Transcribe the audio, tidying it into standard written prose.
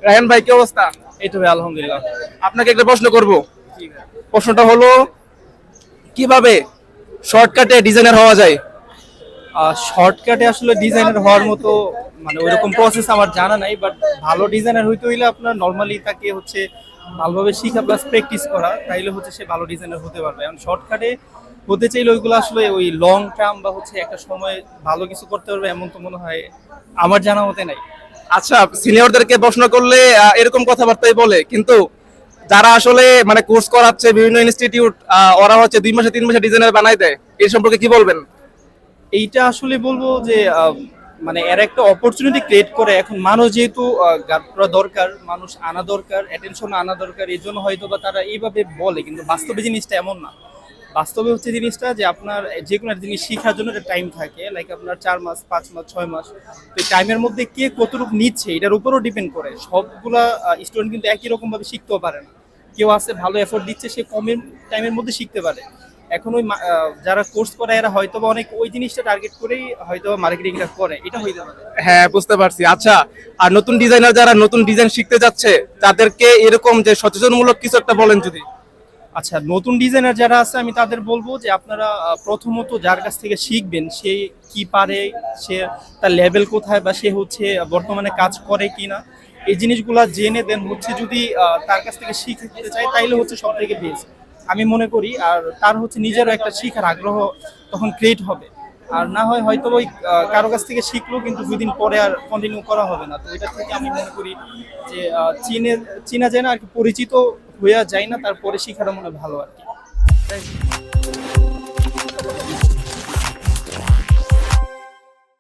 রায়হান ভাই কি অবস্থা? এই তো ভাই আলহামদুলিল্লাহ। আপনাকে একটা প্রশ্ন করব। প্রশ্নটা হলো, কিভাবে শর্টকাটে ডিজাইনার হওয়া যায়? শর্টকাটে আসলে ডিজাইনার হওয়ার মতো মানে ওইরকম প্রসেস আমার জানা নাই, বাট ভালো ডিজাইনার হইতে হইলে আপনার নর্মালি তাকে হচ্ছে ভালোভাবে শিখা প্লাস প্র্যাকটিস করা, তাইলে হচ্ছে সে ভালো ডিজাইনার হতে পারবে। এখন শর্টকাটে হতে চাইলে ওইগুলো আসলে ওই লং টার্ম বা হচ্ছে একটা সময় ভালো কিছু করতে পারবে এমন তো মনে হয় আমার জানা মতে নাই। আচ্ছা, সিনিয়রদেরকে প্রশ্ন করলে এরকম কথাবার্তাই বলে, কিন্তু যারা আসলে মানে কোর্স করাচ্ছে বিভিন্ন ইনস্টিটিউট, ওরা হচ্ছে 2 মাসে 3 মাসে ডিজাইনার বানাই দেয়। এই সম্পর্কে কি বলবেন? এইটা আসলে বলবো যে মানে এর একটা অপরচুনিটি ক্রিয়েট করে। এখন মানুষ যেহেতু গার্ড করা দরকার, মানুষ আনা দরকার, অ্যাটেনশন আনা দরকার, এই জন্য হয়তো বা তারা এইভাবে বলে, কিন্তু বাস্তবে জিনিসটা এমন না। বাস্তবে হচ্ছে জিনিসটা যে আপনার যে কোনো একটা জিনিস শেখার জন্য একটা টাইম থাকে, লাইক আপনার 4 মাস 5 মাস 6 মাস। তো এই টাইমের মধ্যে কে কতটুকু নিচ্ছে এটার উপরও ডিপেন্ড করে। সবগুলা স্টুডেন্ট কিন্তু একই রকম ভাবে শিখতেও পারে না। কেউ আছে ভালো এফোর্ট দিচ্ছে, সে কমের টাইমের মধ্যে শিখতে পারে। এখন ওই যারা কোর্স করে এরা হয়তো বা অনেক ওই জিনিসটা টার্গেট করেই হয়তো মার্কেটিংটা করে, এটা হইতে পারে। হ্যাঁ, বুঝতে পারছি। আচ্ছা, আর নতুন ডিজাইনার যারা নতুন ডিজাইন শিখতে যাচ্ছে, তাদেরকে এরকম যে সচেতনমূলক কিছু একটা বলেন যদি। আচ্ছা, নতুন ডিজাইনার যারা আছে আমি তাদের বলবো যে আপনারা প্রথমত যার কাছ থেকে শিখবেন সে কি পারে, সে তার লেভেল কোথায়, বা সে হচ্ছে বর্তমানে কাজ করে কিনা, এই জিনিসগুলা জেনে দেন হচ্ছে যদি তার কাছ থেকে শিখতে চায় তাইলে হচ্ছে সব থেকে বেস্ট আমি মনে করি। আর তার হচ্ছে নিজেরও একটা শিখার আগ্রহ তখন ক্রিয়েট হবে। আর না হয় হয়তো ওই কারো কাছ থেকে শিখলো কিন্তু 2 দিন পরে আর কন্টিনিউ করা হবে না। তো এটা থেকে আমি মনে করি যে চিনা যায় না আর কি, পরিচিত হইয়া যায় না, তারপরে শিখাটা মনে হয় ভালো আর কি।